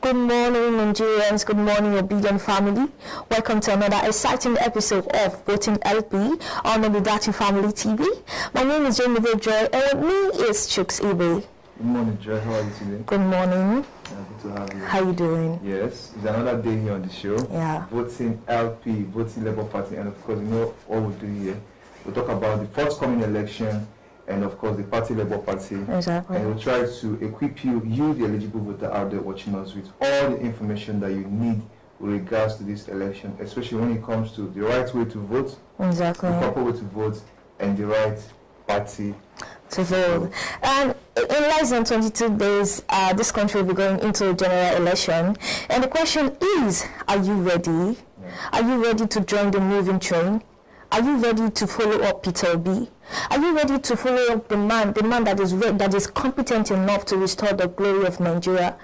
Good morning, Nigerians. Good morning, obedient family. Welcome to another exciting episode of Voting LP on the Dati Family TV. My name is Jamie Joy, and with me is Chooks Ibe. Good morning, Joy. How are you today? Good morning. Good to have you. How you doing? Yes, it's another day here on the show. Yeah. Voting LP, Voting Labour Party, and of course, you know what we'll do here. We'll talk about the forthcoming election, and of course the party Labour Party. Exactly. And we'll try to equip you, the eligible voter out there watching us, with all the information that you need with regards to this election, especially when it comes to the right way to vote, Exactly. the proper way to vote, and the right party to vote. And in less than 22 days, this country will be going into a general election. And the question is, are you ready? Yeah. Are you ready to join the moving train? Are you ready to follow up Peter Obi? Are you ready to follow up the man that is competent enough to restore the glory of Nigeria?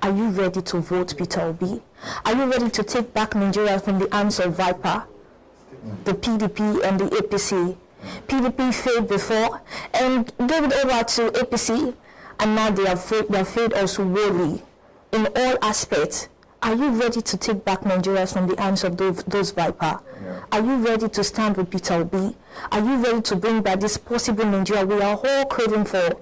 Are you ready to vote Peter Obi? Are you ready to take back Nigeria from the hands of Viper, the PDP and the APC? PDP failed before and gave it over to APC, and now they have failed us wholly in all aspects. Are you ready to take back Nigeria from the hands of those Viper? Yeah. Are you ready to stand with Peter Obi? Are you ready to bring back this possible Nigeria we are all craving for?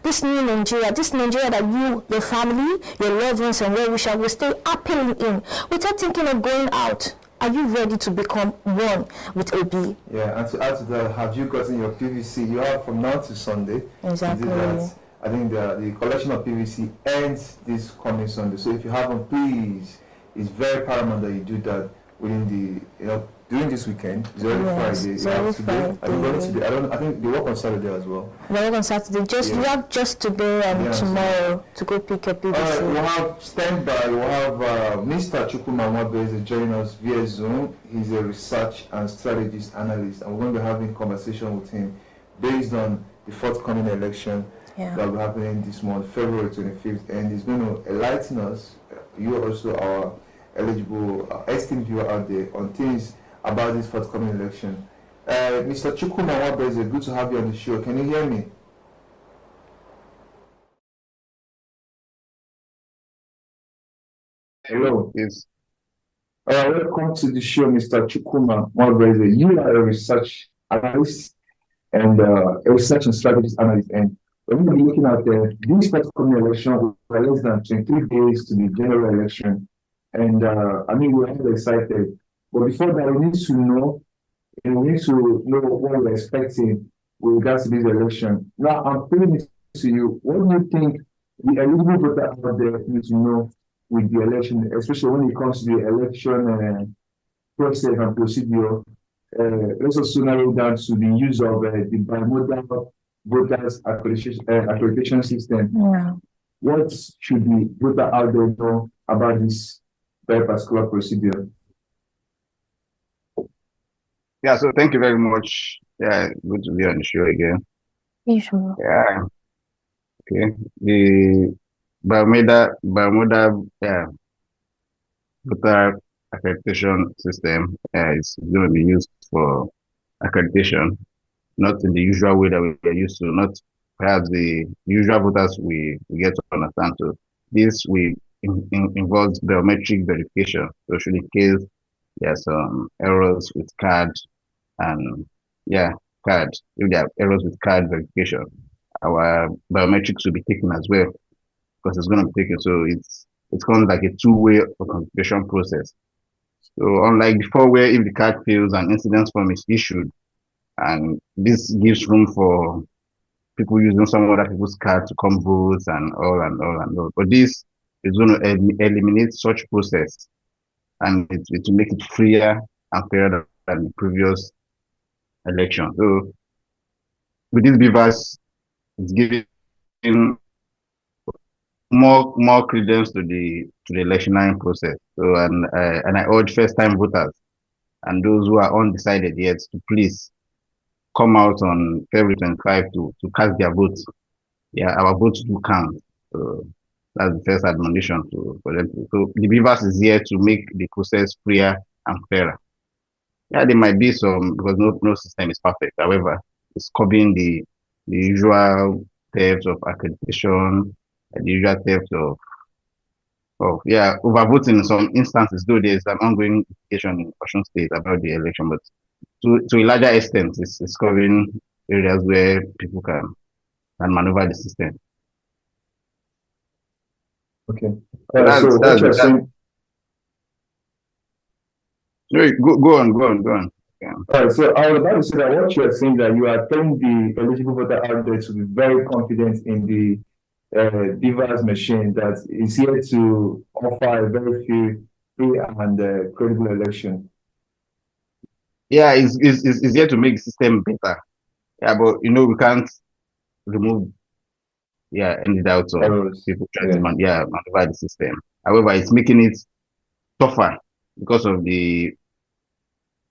This new Nigeria, that you, your family, your loved ones, and well-wishers will stay happily in without thinking of going out. Are you ready to become one with Obi? Yeah, and to add to that, have you gotten your PVC? You have from now to Sunday. Exactly. To do that. I think the collection of PVC ends this coming Sunday. So if you haven't, please, it's very paramount that you do that within during this weekend. It's already Friday. It's already Friday. I think they work on Saturday as well. They work on Saturday. You have just today and tomorrow to go pick your PVC. All right, we'll have standby. We'll have Mr. Chukwuma Nwabeze joining us via Zoom. He's a research and strategist analyst, and we're going to be having a conversation with him based on the forthcoming election. That will be happening this month, February 25th, and he's going to enlighten us, you are also our eligible esteemed viewer out there, on things about this forthcoming election. Mr. Chukwuma Nwabeze, good to have you on the show. Can you hear me? Hello. Yes. Welcome to the show, Mr. Chukwuma Nwabeze. You are a research analyst and a research and strategist analyst, and we're going to be looking at this forthcoming election. We're less than 23 days to the general election. And we're all excited. But before that, we need to know what we're expecting with regards to this election. Now, I'm putting it to you. What do you think the eligible voter out there need to know with the election, especially when it comes to the election process and procedure? Let's also narrow down to the use of the bimodal voters accreditation system. Yeah. What should the voter out there know about this very particular procedure? Yeah, so thank you very much. Yeah, good to be on the show again. Sure. Yeah. Okay. The Bermuda voter accreditation system is going to be used for accreditation, not in the usual way that we are used to, not perhaps the usual voters we get to understand. So this involves biometric verification. So should in case there are some errors with card and card, if there are errors with card verification, our biometrics will be taken as well, because it's going to be taken. So it's kind of like a two-way authentication process. So unlike before, where if the card fails, an incident form is issued, and this gives room for people using some other people's cards to come vote and all. But this is going to eliminate such process, and it will make it freer and fairer than the previous election. So with this BVAS, it's giving more credence to the electioneering process. So and I urge first-time voters and those who are undecided yet to please come out on February 25 to cast their votes. Yeah, our votes do count. So that's the first admonition for them. So the BVAS is here to make the process freer and fairer. Yeah, there might be some, because no system is perfect. However, it's covering the usual thefts of accreditation, the usual thefts overvoting in some instances, though there's an ongoing investigation in Osun State about the election, but to a larger extent, it's covering areas where people can maneuver the system. Okay. So So what you're saying. No, go on. Yeah. All right, so I was about to say that what you are saying that you are telling the eligible voter out there to be very confident in the device machine that is here to offer a very free and credible election. Yeah, it's here to make the system better. Yeah, but we can't remove any doubts of people trying to maneuver the system. However, it's making it tougher because of the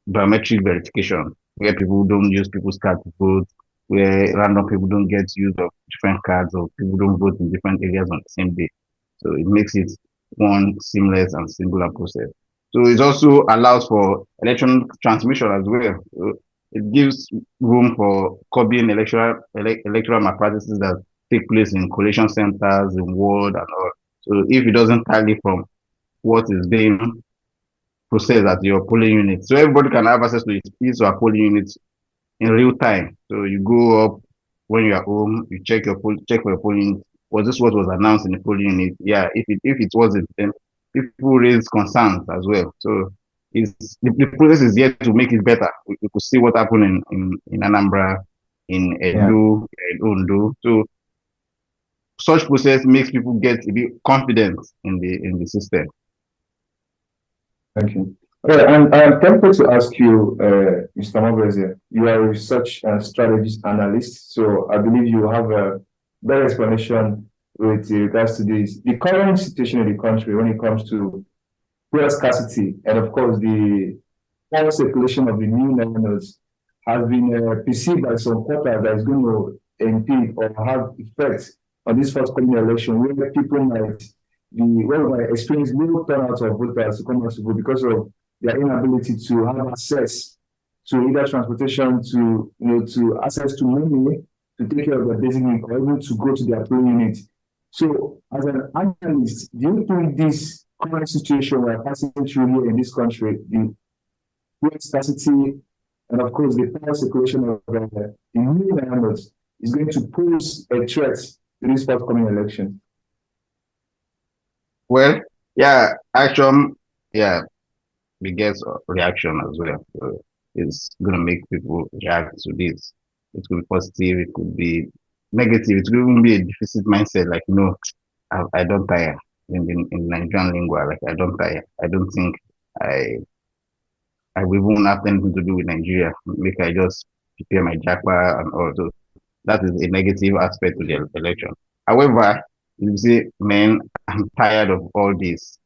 biometric verification, where people don't use people's cards to vote, where random people don't get use of different cards, or people don't vote in different areas on the same day. So it makes it one seamless and singular process. So it also allows for election transmission as well. So it gives room for copying electoral malpractices that take place in collation centers, in ward, and all. So if it doesn't tally from what is being processed at your polling unit, so everybody can have access to his or polling units in real time. So you go up when you are home, you check for your polling unit. Was this what was announced in the polling unit? Yeah, if it wasn't, then people raise concerns as well. So the process is yet to make it better. We could see what happened in Anambra, in Edo, in Ondo. So such process makes people get a bit confident in the system. Thank you. And I'm tempted to ask you, Mr. Mobreze, you are a research and strategist analyst, so I believe you have a better explanation with regards to the current situation in the country when it comes to fuel scarcity, and of course the power circulation of the new learners has been perceived by some quarters that is going to impede or have effects on this forthcoming election, where people might experience little turnout of voters to come out to vote because of their inability to have access to either transportation, to access to money to take care of their basic needs, or even to go to their polling unit. So, as an analyst, do you think this current situation we're passing through here in this country, the fuel scarcity, and of course the power circulation of the new learners, is going to pose a threat to this forthcoming election? Well, we get reaction as well. So it's going to make people react to this. It could be positive, it could be negative, it could even be a deficit mindset, like, I don't tire. In Nigerian lingua, like, I don't tire. I don't think I will even have anything to do with Nigeria. Make I just prepare my japa and all. So that is a negative aspect to the election. However, you say, man, I'm tired of all this.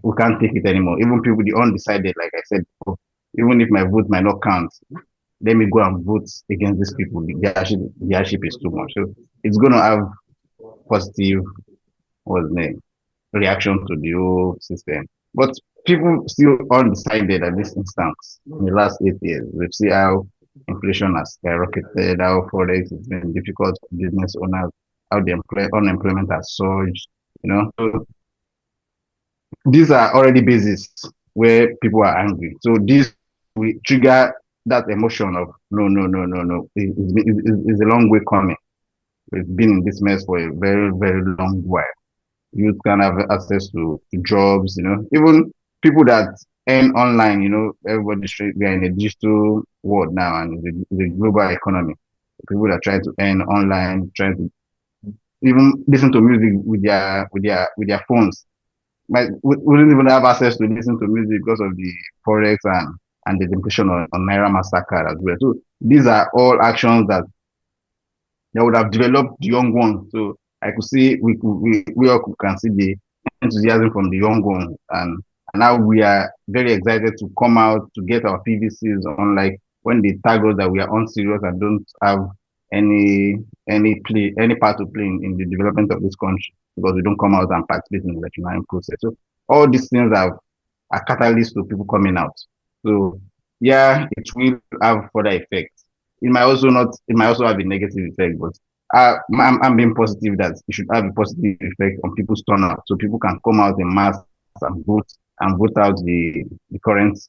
We can't take it anymore. Even people, the undecided, like I said before, even if my vote might not count, let me go and vote against these people. The hardship is too much. So it's going to have positive reaction to the whole system. But people still undecided at this instance. In the last 8 years, we've seen how inflation has skyrocketed, how forex has been difficult for business owners, how the unemployment has surged. So these are already bases where people are angry. So this will trigger that emotion of no. It's a long way coming. We've been in this mess for a very, very long while. Youth can have access to jobs, even people that earn online, everybody's we are in a digital world now, and the global economy. People that try to earn online, trying to even listen to music with their phones. Wouldn't even have access to listen to music because of the forex and the inflation on Naira Massacre as well. So these are all actions that would have developed the young ones. So I could see we all can see the enthusiasm from the young ones, and now we are very excited to come out to get our PVCs, unlike when they tag us that we are unserious and don't have any part to play in the development of this country, because we don't come out and participate in the electioneering process. So all these things are catalysts to people coming out. So it will have further effects. It might also have a negative effect, but I'm being positive that it should have a positive effect on people's turnout, so people can come out in mass and vote out the current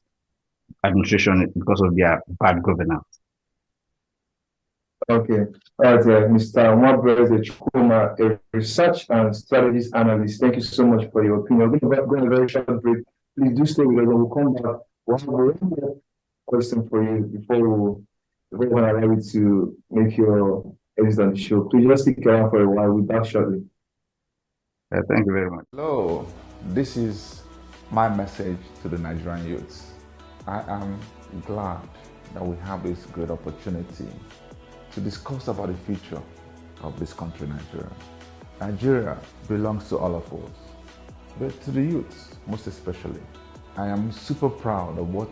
administration because of their bad governance. Okay. All right, Mr. Nwabueze Chukwuma, a research and strategies analyst. Thank you so much for your opinion. We're going to go a very short break. Please do stay with us. When we come back, we'll have one more question for you before we allow you to make your exit on the show. Please just stick around for a while. We'll be back shortly. Thank you very much. Hello, this is my message to the Nigerian youths. I am glad that we have this great opportunity to discuss about the future of this country, Nigeria. Nigeria belongs to all of us, but to the youths most especially. I am super proud of what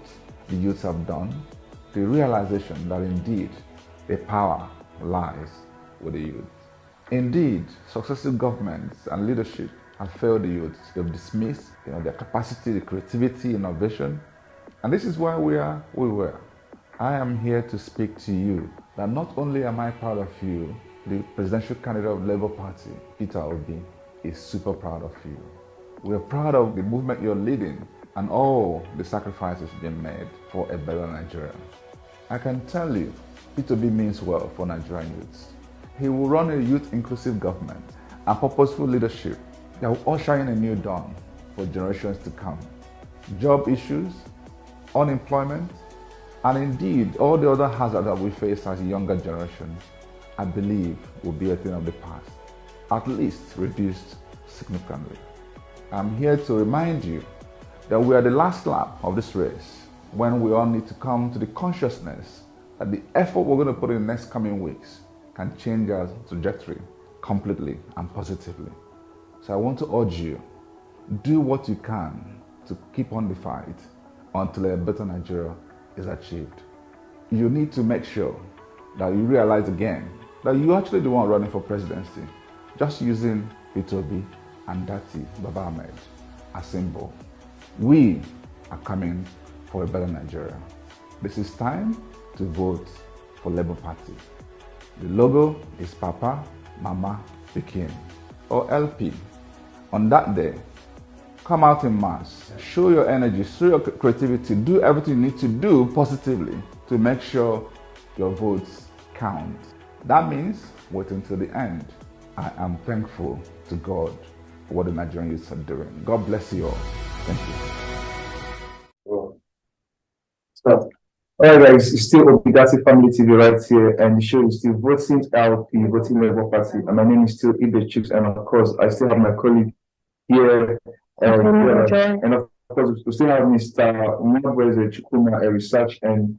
the youths have done, the realization that indeed the power lies with the youth. Indeed, successive governments and leadership have failed the youths. They've dismissed their capacity, the creativity, innovation, and this is why we are where we were. I am here to speak to you that not only am I proud of you, the presidential candidate of Labour Party, Peter Obi, is super proud of you. We're proud of the movement you're leading and all the sacrifices being made for a better Nigeria. I can tell you, Peter Obi means well for Nigerian youths. He will run a youth-inclusive government and purposeful leadership that will usher in a new dawn for generations to come. Job issues, unemployment, and indeed, all the other hazards that we face as a younger generation, I believe will be a thing of the past, at least reduced significantly. I'm here to remind you that we are the last lap of this race when we all need to come to the consciousness that the effort we're going to put in the next coming weeks can change our trajectory completely and positively. So I want to urge you, do what you can to keep on the fight until a better Nigeria is achieved. You need to make sure that you realize again that you're actually the one running for presidency, just using Peter Obi and Dati Baba Ahmed as symbol. We are coming for a better Nigeria. This is time to vote for Labour Party. The logo is Papa, Mama, Pikin, or LP. On that day, come out in mass, show your energy, show your creativity, do everything you need to do positively to make sure your votes count. That means wait until the end. I am thankful to God for what the Nigerian youths are doing. God bless you all. Thank you. Stop. All right, guys, it's still Obligati Family TV right here, and the show is still voting LP, voting Labour Party, and my name is still Ibe Chicks, and of course, I still have my colleague here. And of course, we still have Mr. Nwabueze Chukwuma, a research and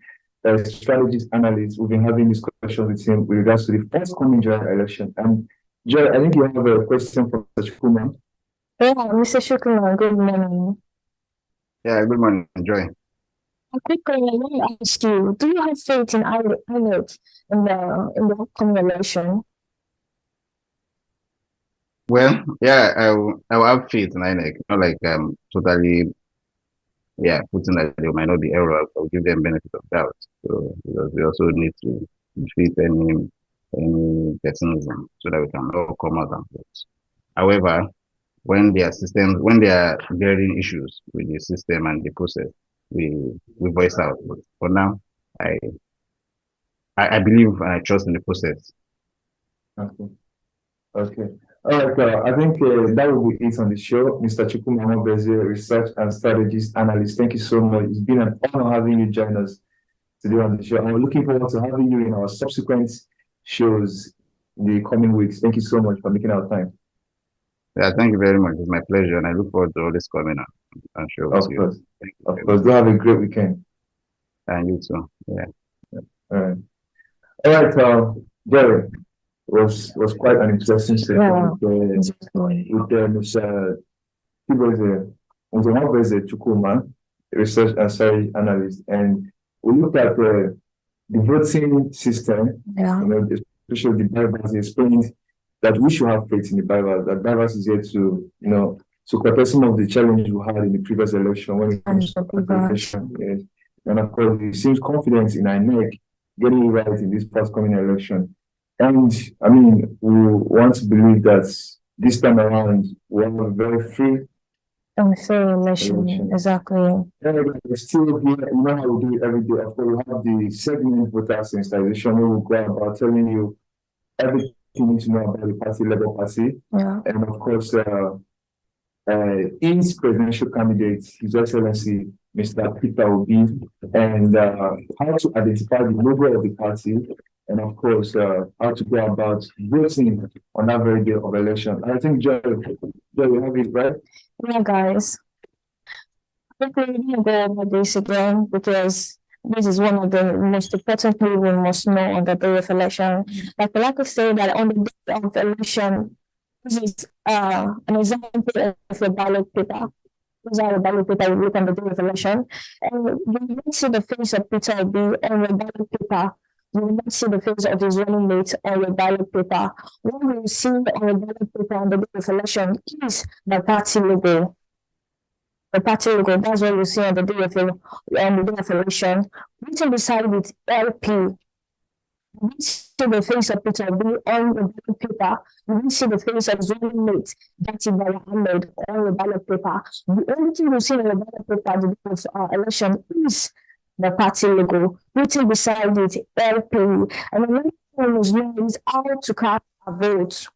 strategies analyst. We've been having this question with him with regards to the forthcoming general election. And Joy, I think you have a question for Mr. Chukwuma. Yeah, Mr. Chukwuma, good morning. Yeah, good morning, Joy. A quick question, I want to ask you, do you have faith in INEC in the upcoming election? Well, yeah, I will have faith in INEC. Not like totally, yeah, putting that they might not be error. I'll give them benefit of doubt. So because we also need to defeat any pessimism so that we can all come out and vote. However, when there are glaring issues with the system and the process, we voice out. But for now, I believe and I trust in the process. Okay. All right, I think that will be it on the show. Mr. Chukwuma Nwabueze, research and strategies analyst. Thank you so much. It's been an honor having you join us today on the show. And we're looking forward to having you in our subsequent shows in the coming weeks. Thank you so much for making our time. Yeah, thank you very much. It's my pleasure, and I look forward to all this coming on and show. Of course. Of course. Do have a great weekend. And you too. Yeah. All right. All right, Jerry. Was quite an interesting session with Mr. Nwabueze Chukwuma, research and strategy analyst, and we looked at the voting system. Yeah. Especially the Bible explained that we should have faith in the Bible. That Bible is here to to correct some of the challenges we had in the previous election when it comes to election. Yes. And of course, he seems confident in INEC getting it right in this forthcoming election. And I mean, we want to believe that this time around we have a very free and fair election. Exactly. we're still here. You know how we do it every day. Of course, we have the segment voter sensitization where we go about telling you everything you need to know about the party, Labour Party. Yeah. And of course, his presidential candidate, His Excellency Mr. Peter Obi, and how to identify the logo of the party, and of course, how to go about voting on that very day of election. I think, Joy, you have it, right? Yeah, guys. I think we're going to go over this again because this is one of the most important things we must know on the day of election. Like I like to say that on the day of election, this is an example of a ballot paper. This is how a ballot paper will look on the day of election. And you will see the face of Peter Obi on the ballot paper. You will not see the face of his running mate on your ballot paper. What you see on the ballot paper on the day of election is the party logo. The party logo, that's what you see on the day of election. Written beside it, LP. You see the face of Peter Obi on the ballot paper. You see the face of his running mate, Dati Bala Ahmed, on the ballot paper. The only thing you see on the ballot paper on the day of election is the party logo, written beside it, LP. And another thing is known is how to cast a vote.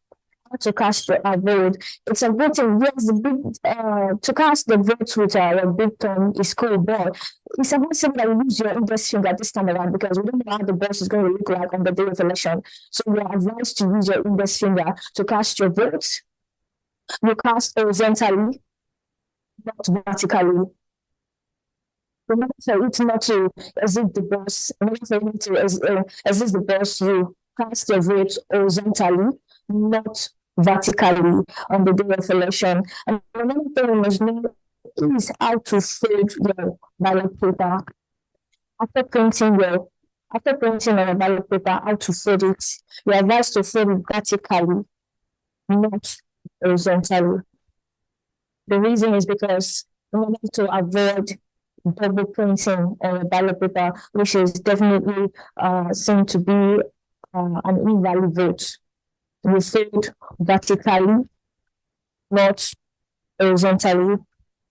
How to cast a vote. It's a voting, yes, the big, to cast the vote with a big term is called ball. It's a voting that you use your index finger this time around because we don't know how the boss is going to look like on the day of election. So we are advised to use your index finger to cast your votes. You cast horizontally, not vertically. Remember for it not to exit the boss, remember for it to exit the boss, you cast your vote horizontally, not vertically on the day of election. And another thing you must know is how to fold your ballot paper. After printing on a ballot paper, how to fold it. You're advised to fold it vertically, not horizontally. The reason is because in order to avoid double printing on a ballot paper, which is definitely seen to be an invalid vote. You fold vertically, not horizontally.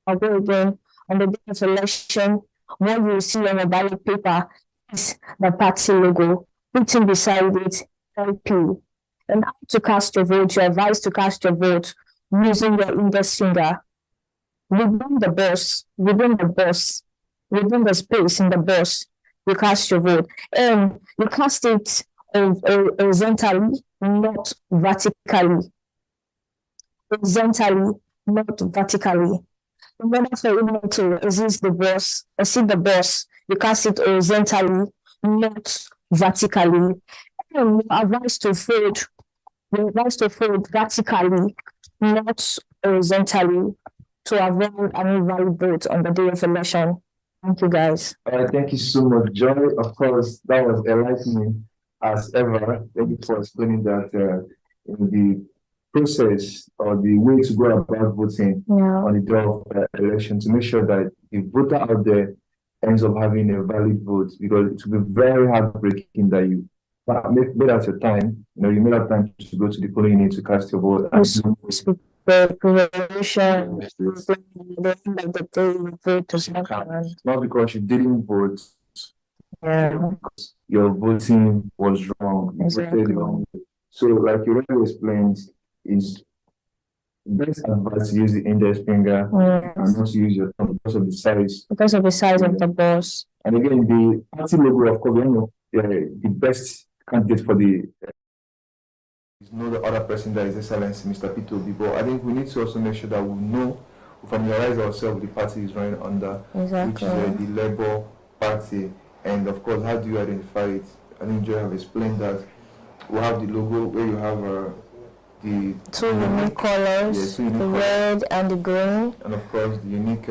I'll go again. On the day of election, what you see on a ballot paper is the party logo, written beside it, LP. And how to cast your vote, you're advised to cast your vote using your index finger. Within the space in the box, you cast your vote. And you cast it horizontally, not vertically. Horizontally, not vertically. In order for you not to exit the boss, you cast it horizontally, not vertically. And you're advised to fold vertically, not horizontally, to avoid an invalid vote on the day of election. Thank you, guys. Thank you so much, Joy. Of course, that was enlightening as ever. Thank you for explaining that in the process or the way to go about voting on the day of election to make sure that the voter out there ends up having a valid vote, because it will be very heartbreaking that you made out your time. You made out time to go to the polling unit to cast your vote. The preparation, the end of the day, vote is not because you didn't vote, because your voting was wrong. Exactly. Wrong. So, like you already explained, is best advice to use the index finger and not to use your thumb because of the size. Because of the size of the boss. And again, the party logo, of course, we know the best candidate for the. Is know the other person that is Excellency Mr. Peter Obi, but I think we need to also make sure that we familiarize ourselves with the party he's running under, which is the Labour Party. And of course, how do you identify it? I think Joy have explained that we have the logo where you have the two unique colors, the red and the green, and of course the unique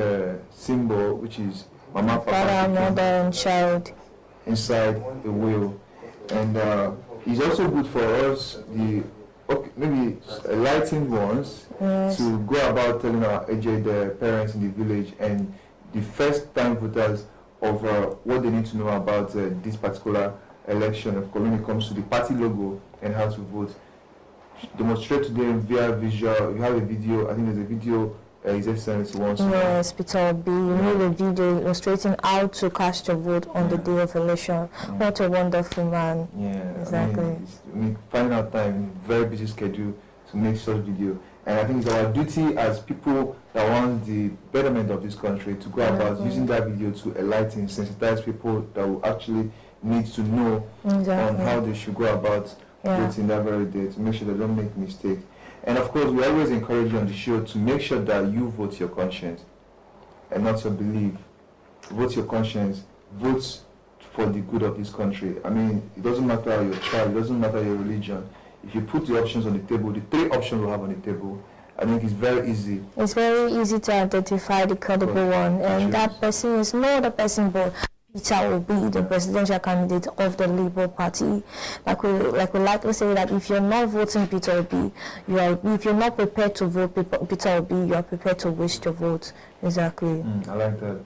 symbol, which is Mama, Papa, mother, and child inside the wheel. And it's also good for us, maybe enlightened ones, to go about telling our aged parents in the village and the first-time voters of what they need to know about this particular election, of course, when it comes to the party logo and how to vote. Demonstrate to them via visual. You have a video. I think there's a video. His Excellency wants. Yes, Peter Obi. You made a video illustrating how to cast your vote on the day of election. What a wonderful man. Yeah, exactly. I mean, finding out time, very busy schedule to make such video. And I think it's our duty as people that want the betterment of this country to go about using that video to enlighten, sensitize people that will actually need to know on how they should go about voting that very day to make sure they don't make mistakes. And of course, we always encourage you on the show to make sure that you vote your conscience and not your belief. Vote your conscience. Vote for the good of this country. I mean, it doesn't matter your tribe, it doesn't matter your religion. If you put the options on the table, the 3 options we have on the table, I think it's very easy. It's very easy to identify the credible one, and that person is no other person but Peter Obi, the presidential candidate of the Labour Party. Like we like to say that if you're not voting Peter Obi, if you're not prepared to vote Peter Obi, you are prepared to waste your vote. Exactly. I like that.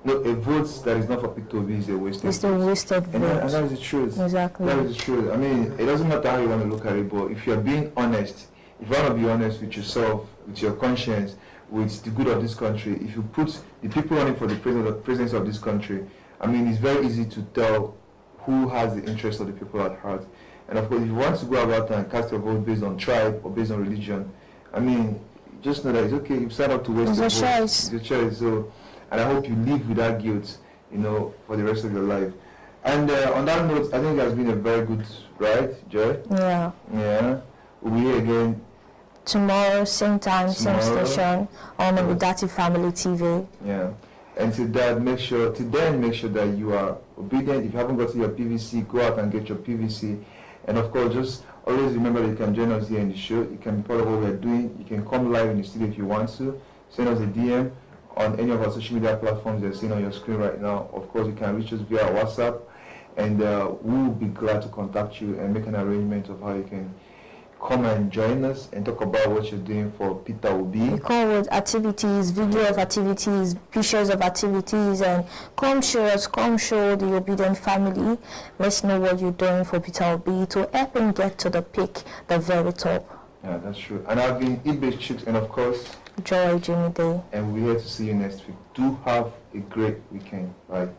No, a vote that is not for Peter Obi is a wasted vote. It's a wasted vote. And that is the truth. Exactly. That is the truth. I mean, it doesn't matter how you want to look at it, but if you're being honest, if you want to be honest with yourself, with your conscience, with the good of this country, if you put the people running for the presidents of this country, I mean, it's very easy to tell who has the interest of the people at heart. And of course, if you want to go about and cast your vote based on tribe or based on religion, I mean, just know that it's okay. You've signed up to waste your vote. It's your choice. So, and I hope you live without guilt, you know, for the rest of your life. And on that note, I think it has been a very good ride, Joy. Yeah. Yeah. We'll be here again tomorrow, same time, same station, on the Widati Family TV. Yeah. And to that, make sure that you are obedient. If you haven't got to your PVC, go out and get your PVC. And of course, just always remember that you can join us here in the show. You can be part of what we're doing. You can come live in the studio if you want to. Send us a DM on any of our social media platforms that are seen on your screen right now. Of course, you can reach us via WhatsApp, and we will be glad to contact you and make an arrangement of how you can come and join us and talk about what you're doing for Peter Obi. We come with activities, video of activities, pictures of activities, and come show us, come show the Obedient family. Let's know what you're doing for Peter Obi to help him get to the peak, the very top. Yeah, that's true. And I've been Ibe Chicks, and of course, Joy Jimmy Day. And we're here to see you next week. Do have a great weekend. Bye.